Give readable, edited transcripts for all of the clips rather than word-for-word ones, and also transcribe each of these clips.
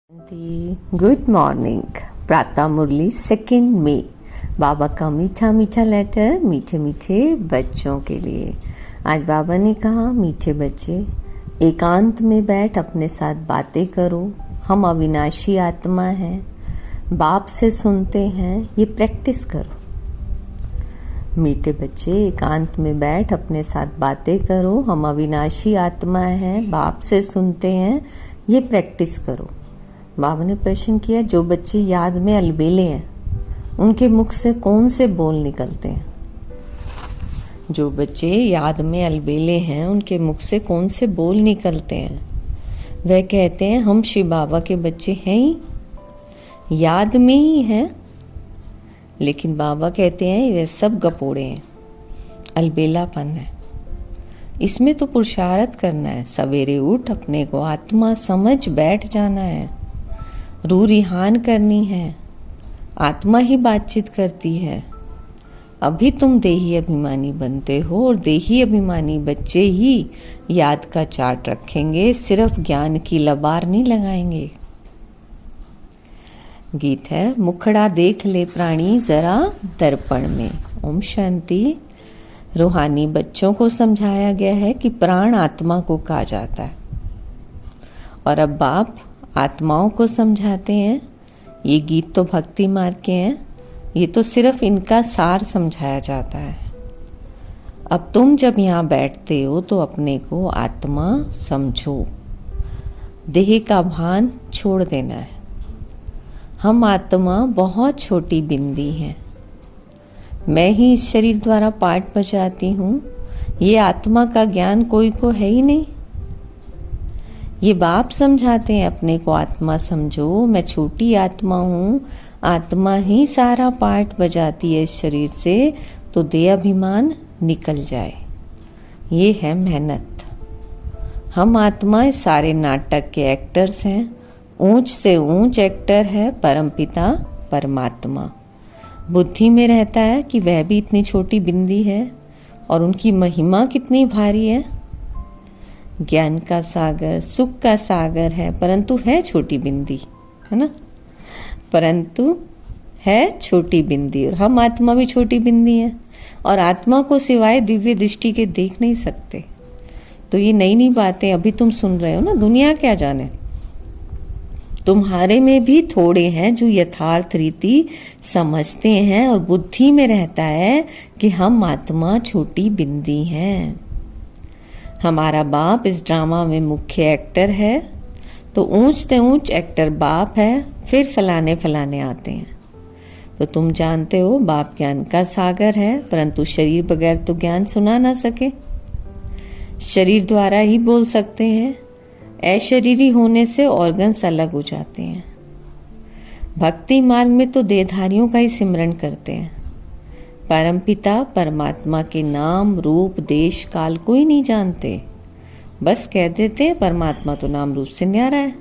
Good morning. प्रातः मुरली 2 मई। बाबा का मीठा मीठा लेटर मीठे मीठे बच्चों के लिए। आज बाबा ने कहा, मीठे बच्चे एकांत में बैठ अपने साथ बातें करो। हम अविनाशी आत्मा हैं, बाप से सुनते हैं, ये प्रैक्टिस करो। मीठे बच्चे एकांत में बैठ अपने साथ बातें करो। हम अविनाशी आत्मा हैं, बाप से सुनते हैं, ये प्रैक्टिस करो। बाबा ने प्रश्न किया, जो बच्चे याद में अलबेले हैं उनके मुख से कौन से बोल निकलते हैं? जो बच्चे याद में अलबेले हैं उनके मुख से कौन से बोल निकलते हैं? वह कहते हैं, हम शिव बाबा के बच्चे हैं ही, याद में ही हैं। लेकिन बाबा कहते हैं वे सब गपोड़े हैं, अलबेलापन है। इसमें तो पुरुषार्थ करना है। सवेरे उठ अपने को आत्मा समझ बैठ जाना है, रूह रिहान करनी है। आत्मा ही बातचीत करती है। अभी तुम देही अभिमानी बनते हो और देही अभिमानी बच्चे ही याद का चार्ट रखेंगे, सिर्फ ज्ञान की लबार नहीं लगाएंगे। गीत है, मुखड़ा देख ले प्राणी जरा दर्पण में। ओम शांति। रूहानी बच्चों को समझाया गया है कि प्राण आत्मा को कहा जाता है, और अब बाप आत्माओं को समझाते हैं। ये गीत तो भक्ति मार्ग के हैं, ये तो सिर्फ इनका सार समझाया जाता है। अब तुम जब यहाँ बैठते हो तो अपने को आत्मा समझो, देह का भान छोड़ देना है। हम आत्मा बहुत छोटी बिंदी हैं। मैं ही इस शरीर द्वारा पाठ बजाती हूँ। ये आत्मा का ज्ञान कोई को है ही नहीं। ये बाप समझाते हैं, अपने को आत्मा समझो। मैं छोटी आत्मा हूँ, आत्मा ही सारा पाठ बजाती है इस शरीर से, तो देहाभिमान निकल जाए। ये है मेहनत। हम आत्मा इस सारे नाटक के एक्टर्स हैं। ऊंच से ऊंच एक्टर है परमपिता परमात्मा। बुद्धि में रहता है कि वह भी इतनी छोटी बिंदी है और उनकी महिमा कितनी भारी है। ज्ञान का सागर, सुख का सागर है, परंतु है छोटी बिंदी, है ना। परंतु है छोटी बिंदी, और हम आत्मा भी छोटी बिंदी है, और आत्मा को सिवाय दिव्य दृष्टि के देख नहीं सकते। तो ये नई नई बातें अभी तुम सुन रहे हो ना, दुनिया क्या जाने। तुम्हारे में भी थोड़े हैं जो यथार्थ रीति समझते हैं, और बुद्धि में रहता है कि हम आत्मा छोटी बिंदी हैं। हमारा बाप इस ड्रामा में मुख्य एक्टर है, तो ऊंच से ऊंच एक्टर बाप है, फिर फलाने फलाने आते हैं। तो तुम जानते हो बाप ज्ञान का सागर है, परंतु शरीर बगैर तो ज्ञान सुना ना सके। शरीर द्वारा ही बोल सकते हैं। अशरीरी होने से ऑर्गन्स अलग हो जाते हैं। भक्ति मार्ग में तो देहधारियों का ही सिमरन करते हैं। परमपिता परमात्मा के नाम रूप देश काल कोई नहीं जानते, बस कह देते परमात्मा तो नाम रूप से न्यारा है।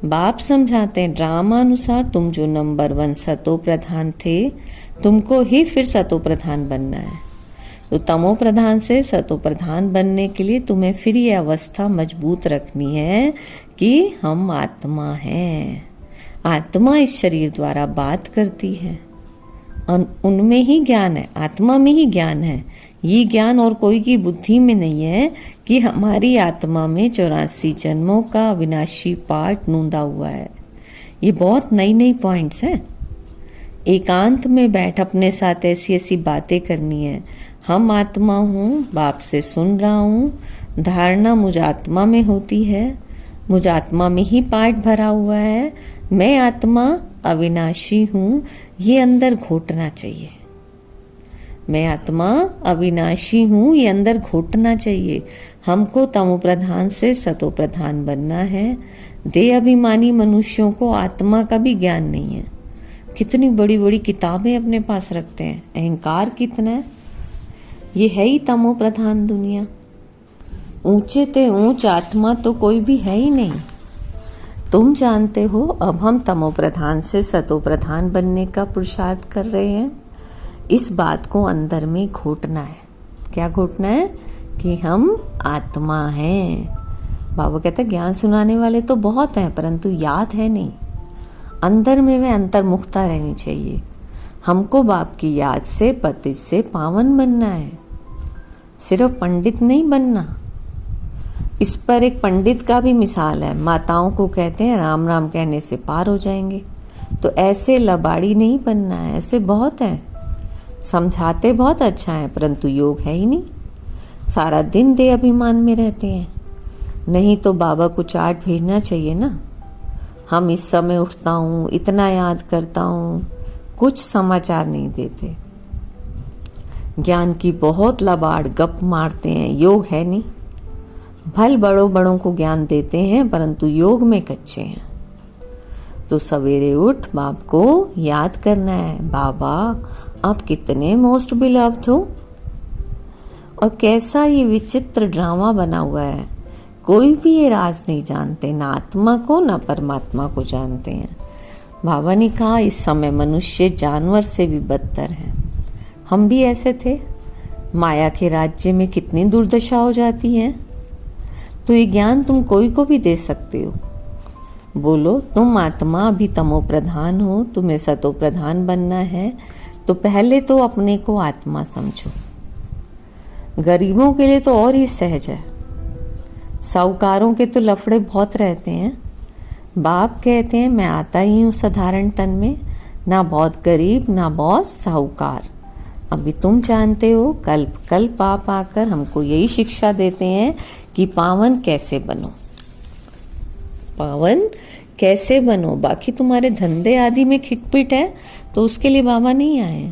बाप समझाते हैं, ड्रामा अनुसार तुम जो नंबर 1 सतो प्रधान थे, तुमको ही फिर सतो प्रधान बनना है। तो तमो प्रधान से सतो प्रधान बनने के लिए तुम्हें फिर ये अवस्था मजबूत रखनी है कि हम आत्मा हैं। आत्मा इस शरीर द्वारा बात करती है, उनमें ही ज्ञान है, आत्मा में ही ज्ञान है। ये ज्ञान और कोई की बुद्धि में नहीं है कि हमारी आत्मा में 84 जन्मों का अविनाशी पाठ नूंदा हुआ है। ये बहुत नई नई पॉइंट्स हैं। एकांत में बैठ अपने साथ ऐसी ऐसी बातें करनी है। हम आत्मा हूँ, बाप से सुन रहा हूँ, धारणा मुझ आत्मा में होती है, मुझ आत्मा में ही पाठ भरा हुआ है। मैं आत्मा अविनाशी हूँ, ये अंदर घोटना चाहिए। मैं आत्मा अविनाशी हूँ, ये अंदर घोटना चाहिए। हमको तमो प्रधान से सतो प्रधान बनना है। देह अभिमानी मनुष्यों को आत्मा का भी ज्ञान नहीं है। कितनी बड़ी बड़ी किताबें अपने पास रखते हैं, अहंकार कितना है। ये है ही तमो प्रधान दुनिया। ऊंचे ते ऊंच आत्मा तो कोई भी है ही नहीं। तुम जानते हो, अब हम तमो प्रधान से सतो प्रधान बनने का पुरुषार्थ कर रहे हैं। इस बात को अंदर में घोटना है। क्या घोटना है? कि हम आत्मा हैं, बाबा कहते हैं ज्ञान सुनाने वाले तो बहुत हैं, परंतु याद है नहीं। अंदर में वह अंतर्मुखता रहनी चाहिए। हमको बाप की याद से, पतित से पावन बनना है, सिर्फ पंडित नहीं बनना। इस पर एक पंडित का भी मिसाल है। माताओं को कहते हैं राम राम कहने से पार हो जाएंगे, तो ऐसे लबाड़ी नहीं बनना है। ऐसे बहुत है, समझाते बहुत अच्छा है, परंतु योग है ही नहीं। सारा दिन दे अभिमान में रहते हैं। नहीं तो बाबा को चार्ट भेजना चाहिए ना। हम इस समय उठता हूँ, इतना याद करता हूँ, कुछ समाचार नहीं देते। ज्ञान की बहुत लबाड़ गप मारते हैं, योग है नहीं। भल बड़ों बड़ों को ज्ञान देते हैं, परंतु योग में कच्चे हैं। तो सवेरे उठ बाप को याद करना है, बाबा आप कितने मोस्ट बिलव्ड हो। और कैसा ये विचित्र ड्रामा बना हुआ है। कोई भी ये राज नहीं जानते, ना आत्मा को ना परमात्मा को जानते हैं। बाबा ने कहा इस समय मनुष्य जानवर से भी बदतर है। हम भी ऐसे थे। माया के राज्य में कितनी दुर्दशा हो जाती है। तो ये ज्ञान तुम कोई को भी दे सकते हो। बोलो तुम आत्मा अभी तमो प्रधान हो, तुम्हें सतो प्रधान बनना है, तो पहले तो अपने को आत्मा समझो। गरीबों के लिए तो और ही सहज है। साहूकारों के तो लफड़े बहुत रहते हैं। बाप कहते हैं मैं आता ही हूँ साधारण तन में, ना बहुत गरीब ना बहुत साहूकार। अभी तुम जानते हो, कल्प कल्प आप आकर हमको यही शिक्षा देते हैं कि पावन कैसे बनो, पावन कैसे बनो। बाकी तुम्हारे धंधे आदि में खिटपिट है तो उसके लिए बाबा नहीं आए।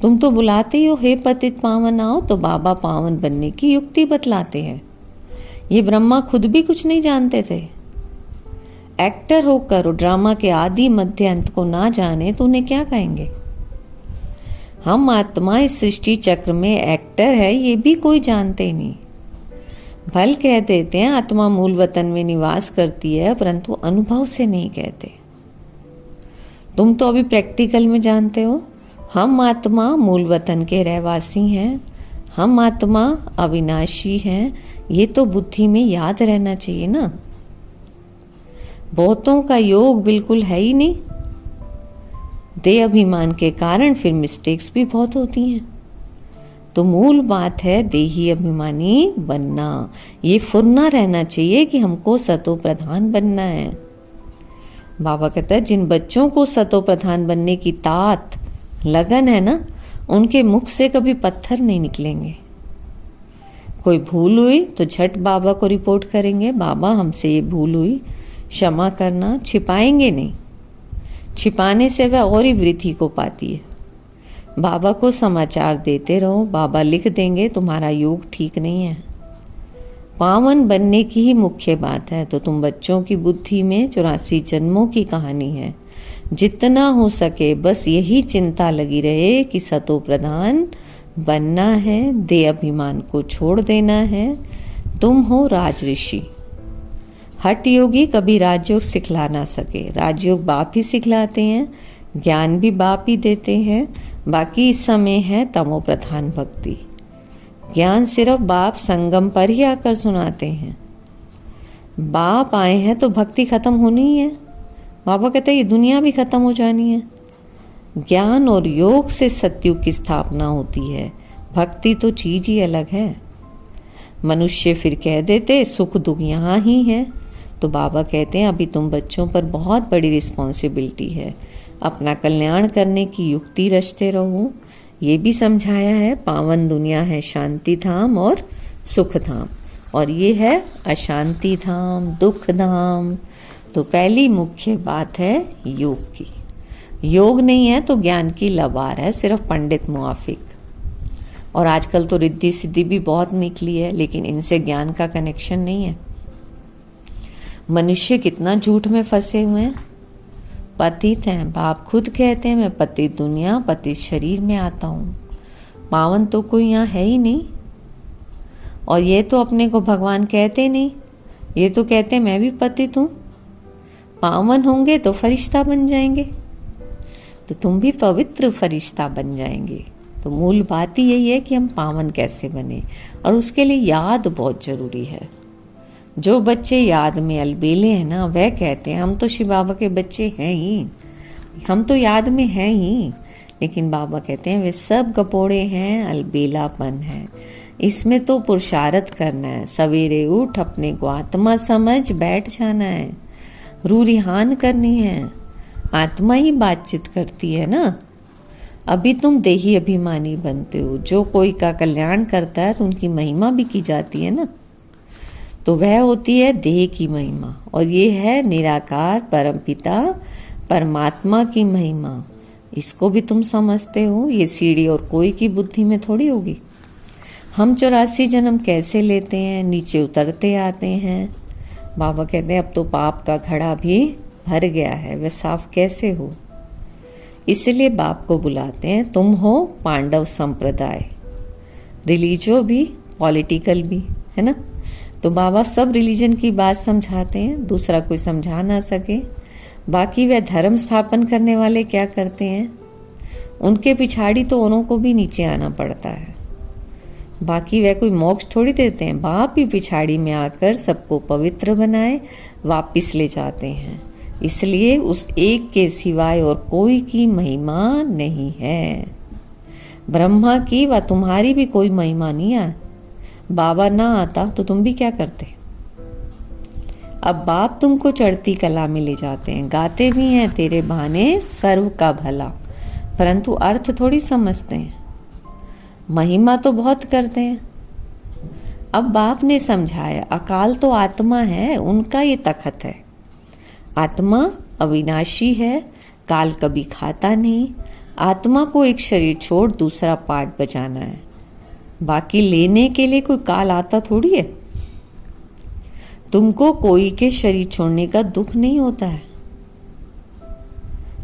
तुम तो बुलाते ही हो हे पतित पावन आओ, तो बाबा पावन बनने की युक्ति बतलाते हैं। ये ब्रह्मा खुद भी कुछ नहीं जानते थे। एक्टर होकर ड्रामा के आदि मध्य अंत को ना जाने तो उन्हें क्या कहेंगे। हम आत्मा इस सृष्टि चक्र में एक्टर है, ये भी कोई जानते नहीं। भल कह देते हैं आत्मा मूल वतन में निवास करती है, परंतु अनुभव से नहीं कहते। तुम तो अभी प्रैक्टिकल में जानते हो। हम आत्मा मूल वतन के रहवासी हैं, हम आत्मा अविनाशी हैं। ये तो बुद्धि में याद रहना चाहिए ना। बहुतों का योग बिल्कुल है ही नहीं। देह अभिमान के कारण फिर मिस्टेक्स भी बहुत होती हैं। तो मूल बात है देही अभिमानी बनना। ये फुरना रहना चाहिए कि हमको सतो प्रधान बनना है। बाबा कहता है जिन बच्चों को सतो प्रधान बनने की तात लगन है ना, उनके मुख से कभी पत्थर नहीं निकलेंगे। कोई भूल हुई तो झट बाबा को रिपोर्ट करेंगे, बाबा हमसे ये भूल हुई, क्षमा करना। छिपाएंगे नहीं, छिपाने से वह और ही वृद्धि को पाती है। बाबा को समाचार देते रहो, बाबा लिख देंगे तुम्हारा योग ठीक नहीं है। पावन बनने की ही मुख्य बात है। तो तुम बच्चों की बुद्धि में 84 जन्मों की कहानी है। जितना हो सके बस यही चिंता लगी रहे कि सतो प्रधान बनना है, दे अभिमान को छोड़ देना है। तुम हो राज ऋषि। हठ योगी कभी राजयोग सिखला ना सके। राजयोग बाप ही सिखलाते हैं, ज्ञान भी बाप ही देते हैं। बाकी इस समय है तमो प्रधान भक्ति। ज्ञान सिर्फ बाप संगम पर ही आकर सुनाते हैं। बाप आए हैं तो भक्ति खत्म होनी ही है। बाबा कहते हैं ये दुनिया भी खत्म हो जानी है। ज्ञान और योग से सत्युग की स्थापना होती है। भक्ति तो चीज ही अलग है। मनुष्य फिर कह देते सुख दुख यहाँ ही है। तो बाबा कहते हैं अभी तुम बच्चों पर बहुत बड़ी रिस्पॉन्सिबिलिटी है। अपना कल्याण करने की युक्ति रचते रहो। ये भी समझाया है पावन दुनिया है शांति धाम और सुख धाम, और ये है अशांति धाम दुख धाम। तो पहली मुख्य बात है योग की। योग नहीं है तो ज्ञान की लबार है, सिर्फ पंडित मुआफिक। और आजकल तो रिद्धि सिद्धि भी बहुत निकली है, लेकिन इनसे ज्ञान का कनेक्शन नहीं है। मनुष्य कितना झूठ में फंसे हुए हैं, पतित हैं। बाप खुद कहते हैं मैं पतित दुनिया पतित शरीर में आता हूँ। पावन तो कोई यहाँ है ही नहीं। और ये तो अपने को भगवान कहते नहीं, ये तो कहते मैं भी पतित हूँ। पावन होंगे तो फरिश्ता बन जाएंगे, तो तुम भी पवित्र फरिश्ता बन जाएंगे। तो मूल बात ही यही है कि हम पावन कैसे बने, और उसके लिए याद बहुत जरूरी है। जो बच्चे याद में अलबेले हैं ना, वह कहते हैं हम तो शिव बाबा के बच्चे हैं ही, हम तो याद में हैं ही। लेकिन बाबा कहते हैं वे सब कपोड़े हैं, अलबेलापन है। इसमें तो पुरुषार्थ करना है, सवेरे उठ अपने को आत्मा समझ बैठ जाना है, रूह रिहान करनी है। आत्मा ही बातचीत करती है ना। अभी तुम देही अभिमानी बनते हो, जो कोई का कल्याण करता है तो उनकी महिमा भी की जाती है ना, तो वह होती है देह की महिमा, और ये है निराकार परमपिता परमात्मा की महिमा। इसको भी तुम समझते हो। ये सीढ़ी और कोई की बुद्धि में थोड़ी होगी। हम 84 जन्म कैसे लेते हैं, नीचे उतरते आते हैं। बाबा कहते हैं अब तो पाप का घड़ा भी भर गया है, वह साफ कैसे हो। इसलिए बाप को बुलाते हैं, तुम हो पांडव संप्रदाय, रिलीजियो भी पॉलिटिकल भी, है ना। तो बाबा सब रिलीजन की बात समझाते हैं, दूसरा कोई समझा ना सके। बाकी वह धर्म स्थापन करने वाले क्या करते हैं, उनके पिछाड़ी तो औरों को भी नीचे आना पड़ता है। बाकी वह कोई मोक्ष थोड़ी देते हैं, बाप ही पिछाड़ी में आकर सबको पवित्र बनाए वापिस ले जाते हैं। इसलिए उस एक के सिवाय और कोई की महिमा नहीं है। ब्रह्मा की व तुम्हारी भी कोई महिमा नहीं है। बाबा ना आता तो तुम भी क्या करते। अब बाप तुमको चढ़ती कला में ले जाते हैं, गाते भी हैं तेरे बहाने सर्व का भला, परंतु अर्थ थोड़ी समझते हैं। महिमा तो बहुत करते हैं। अब बाप ने समझाया अकाल तो आत्मा है, उनका ये तखत है। आत्मा अविनाशी है, काल कभी खाता नहीं। आत्मा को एक शरीर छोड़ दूसरा पार्ट बजाना है, बाकी लेने के लिए कोई काल आता थोड़ी है। तुमको कोई के शरीर छोड़ने का दुख नहीं होता है।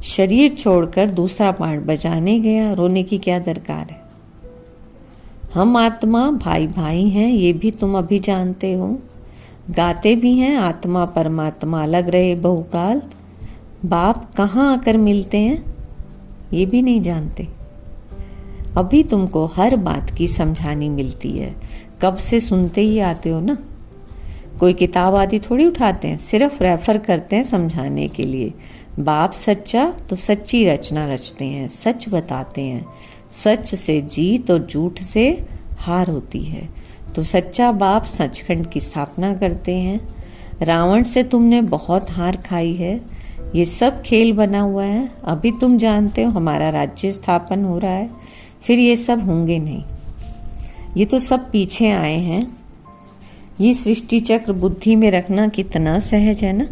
शरीर छोड़कर दूसरा पार्ट बजाने गया, रोने की क्या दरकार है। हम आत्मा भाई भाई हैं, ये भी तुम अभी जानते हो। गाते भी हैं आत्मा परमात्मा अलग रहे बहुकाल। बाप कहाँ आकर मिलते हैं ये भी नहीं जानते। अभी तुमको हर बात की समझानी मिलती है, कब से सुनते ही आते हो ना। कोई किताब आदि थोड़ी उठाते हैं, सिर्फ रेफर करते हैं समझाने के लिए। बाप सच्चा तो सच्ची रचना रचते हैं, सच बताते हैं। सच से जीत और झूठ से हार होती है। तो सच्चा बाप सचखंड की स्थापना करते हैं। रावण से तुमने बहुत हार खाई है। ये सब खेल बना हुआ है। अभी तुम जानते हो हमारा राज्य स्थापन हो रहा है, फिर ये सब होंगे नहीं। ये तो सब पीछे आए हैं। ये सृष्टि चक्र बुद्धि में रखना कितना सहज है ना।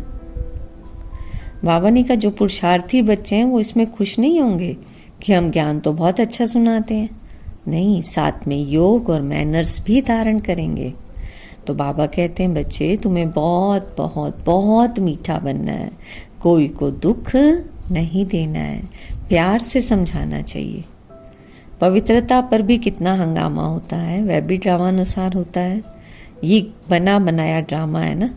बाबा ने कहा जो पुरुषार्थी बच्चे हैं वो इसमें खुश नहीं होंगे कि हम ज्ञान तो बहुत अच्छा सुनाते हैं, नहीं साथ में योग और मैनर्स भी धारण करेंगे। तो बाबा कहते हैं बच्चे तुम्हें बहुत बहुत बहुत मीठा बनना है, कोई को दुख नहीं देना है, प्यार से समझाना चाहिए। पवित्रता पर भी कितना हंगामा होता है, वह भी ड्रामानुसार होता है। ये बना बनाया ड्रामा है ना।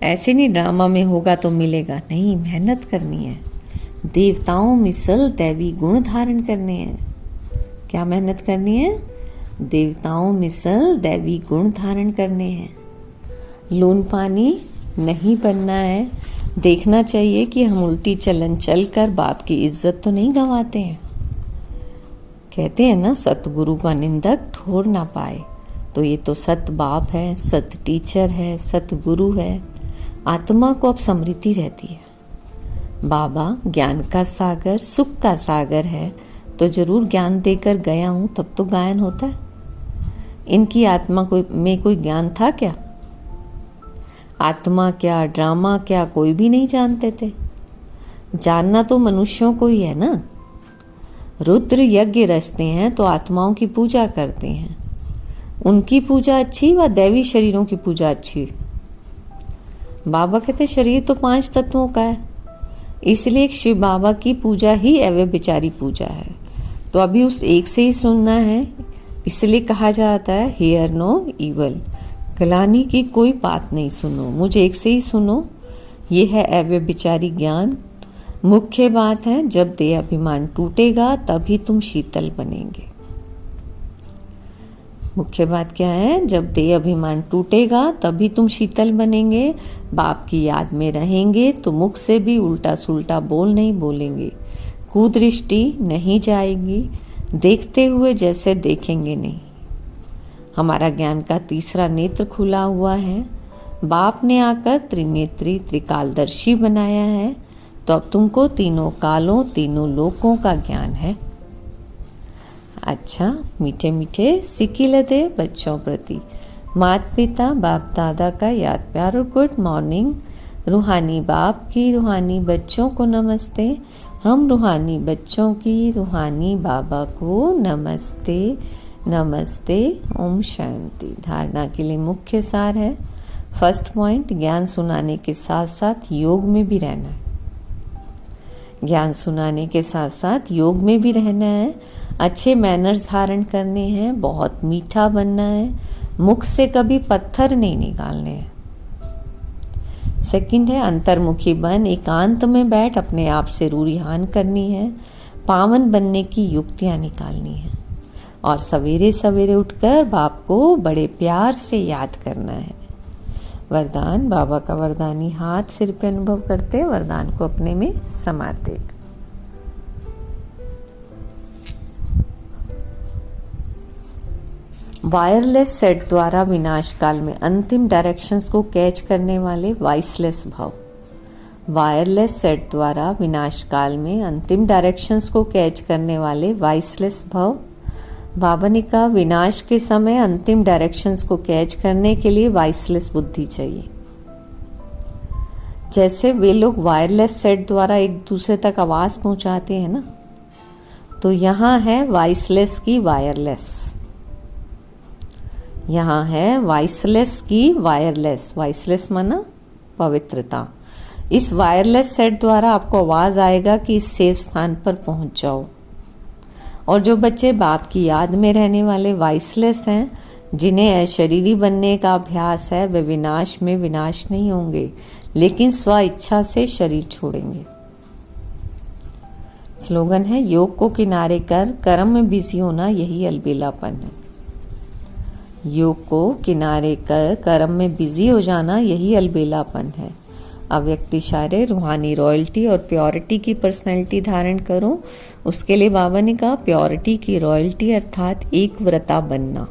ऐसे नहीं ड्रामा में होगा तो मिलेगा, नहीं मेहनत करनी है। देवताओं मिसल दैवी गुण धारण करने हैं। क्या मेहनत करनी है? देवताओं मिसल दैवी गुण धारण करने हैं। लून पानी नहीं बनना है। देखना चाहिए कि हम उल्टी चलन चलकर बाप की इज्जत तो नहीं गंवाते हैं। कहते हैं ना सतगुरु का निंदक ठोर ना पाए। तो ये तो सत बाप है, सत टीचर है, सतगुरु है। आत्मा को अब समृद्धि रहती है। बाबा ज्ञान का सागर सुख का सागर है, तो जरूर ज्ञान देकर गया हूं तब तो गायन होता है। इनकी आत्मा में कोई ज्ञान था क्या? आत्मा क्या ड्रामा क्या कोई भी नहीं जानते थे। जानना तो मनुष्यों को ही है ना। रुद्र यज्ञ रचते हैं तो आत्माओं की पूजा करते हैं। उनकी पूजा अच्छी व दैवी शरीरों की पूजा अच्छी। बाबा कहते शरीर तो 5 तत्वों का है, इसलिए शिव बाबा की पूजा ही अव्यभिचारी पूजा है। तो अभी उस एक से ही सुनना है, इसलिए कहा जाता है हियर नो इवल, गलानी की कोई बात नहीं सुनो, मुझे एक से ही सुनो। ये है अव्यभिचारी ज्ञान। मुख्य बात है जब देह अभिमान टूटेगा तभी तुम शीतल बनेंगे। मुख्य बात क्या है, जब देह अभिमान टूटेगा तभी तुम शीतल बनेंगे, बाप की याद में रहेंगे तो मुख से भी उल्टा सुल्टा बोल नहीं बोलेंगे, कुदृष्टि नहीं जाएगी, देखते हुए जैसे देखेंगे नहीं। हमारा ज्ञान का तीसरा नेत्र खुला हुआ है, बाप ने आकर त्रिनेत्री त्रिकालदर्शी बनाया है, तो अब तुमको तीनों कालों तीनों लोकों का ज्ञान है। अच्छा, मीठे मीठे सिकिल दे बच्चों प्रति माता पिता बाप दादा का याद प्यार और गुड मॉर्निंग। रूहानी बाप की रूहानी बच्चों को नमस्ते। हम रूहानी बच्चों की रूहानी बाबा को नमस्ते नमस्ते। ओम शांति। धारणा के लिए मुख्य सार है, फर्स्ट पॉइंट, ज्ञान सुनाने के साथ साथ योग में भी रहना है। ज्ञान सुनाने के साथ साथ योग में भी रहना है, अच्छे मैनर्स धारण करने हैं, बहुत मीठा बनना है, मुख से कभी पत्थर नहीं निकालने हैं। सेकंड है, अंतर्मुखी बन एकांत में बैठ अपने आप से रूरिहान करनी है, पावन बनने की युक्तियां निकालनी है और सवेरे सवेरे उठकर बाप को बड़े प्यार से याद करना है। वरदान, बाबा का वरदानी हाथ सिर पे अनुभव करते, वरदान को अपने में समाते। वायरलेस सेट द्वारा विनाश काल में अंतिम डायरेक्शंस को कैच करने वाले वाइसलेस भाव। वायरलेस सेट द्वारा विनाश काल में अंतिम डायरेक्शंस को कैच करने वाले वाइसलेस भाव। बाबा ने कहा, विनाश के समय अंतिम डायरेक्शंस को कैच करने के लिए वाइसलेस बुद्धि चाहिए। जैसे वे लोग वायरलेस सेट द्वारा एक दूसरे तक आवाज पहुंचाते हैं ना, तो यहां है वाइसलेस की वायरलेस, यहां है वाइसलेस की वायरलेस। वाइसलेस माना पवित्रता। इस वायरलेस सेट द्वारा आपको आवाज आएगा कि इस सेफ स्थान पर पहुंच जाओ। और जो बच्चे बाप की याद में रहने वाले वाइसलेस हैं, जिन्हें अशरीरी बनने का अभ्यास है, वे विनाश में विनाश नहीं होंगे, लेकिन स्व इच्छा से शरीर छोड़ेंगे। स्लोगन है, योग को किनारे कर कर्म में बिजी होना यही अलबेलापन है। योग को किनारे कर कर्म में बिजी हो जाना यही अलबेलापन है। अव्यक्त इशारे, रूहानी रॉयल्टी और प्योरिटी की पर्सनैलिटी धारण करो। उसके लिए बाबा ने कहा, प्योरिटी की रॉयल्टी अर्थात एक व्रता बनना,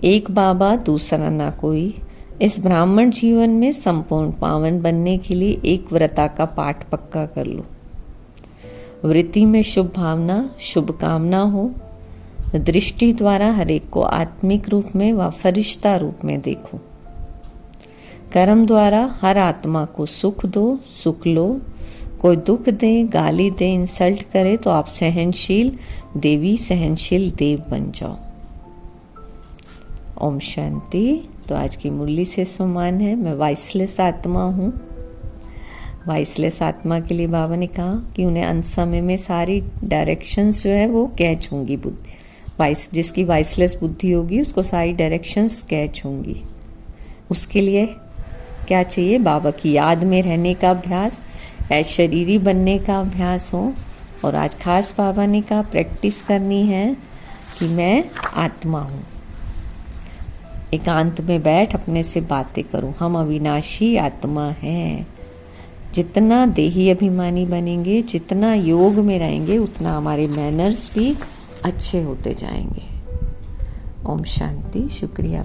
एक बाबा दूसरा ना कोई। इस ब्राह्मण जीवन में संपूर्ण पावन बनने के लिए एक व्रता का पाठ पक्का कर लो। वृत्ति में शुभ भावना, शुभ कामना हो। दृष्टि द्वारा हर एक को आत्मिक रूप में व फरिश्ता रूप में देखो। कर्म द्वारा हर आत्मा को सुख दो, सुख लो। कोई दुख दे, गाली दे, इंसल्ट करे तो आप सहनशील देवी, सहनशील देव बन जाओ। ओम शांति। तो आज की मुरली से सम्मान है, मैं वाइसलेस आत्मा हूँ। वाइसलेस आत्मा के लिए बाबा ने कहा कि उन्हें अंत समय में सारी डायरेक्शंस जो है वो कैच होंगी। बुद्धि जिसकी वाइसलेस बुद्धि होगी उसको सारी डायरेक्शंस कैच होंगी। उसके लिए क्या चाहिए? बाबा की याद में रहने का अभ्यास, शरीरी बनने का अभ्यास हो। और आज खास बाबा ने कहा प्रैक्टिस करनी है कि मैं आत्मा हूँ। एकांत में बैठ अपने से बातें करूं, हम अविनाशी आत्मा हैं। जितना देही अभिमानी बनेंगे, जितना योग में रहेंगे, उतना हमारे मैनर्स भी अच्छे होते जाएंगे। ओम शांति। शुक्रिया।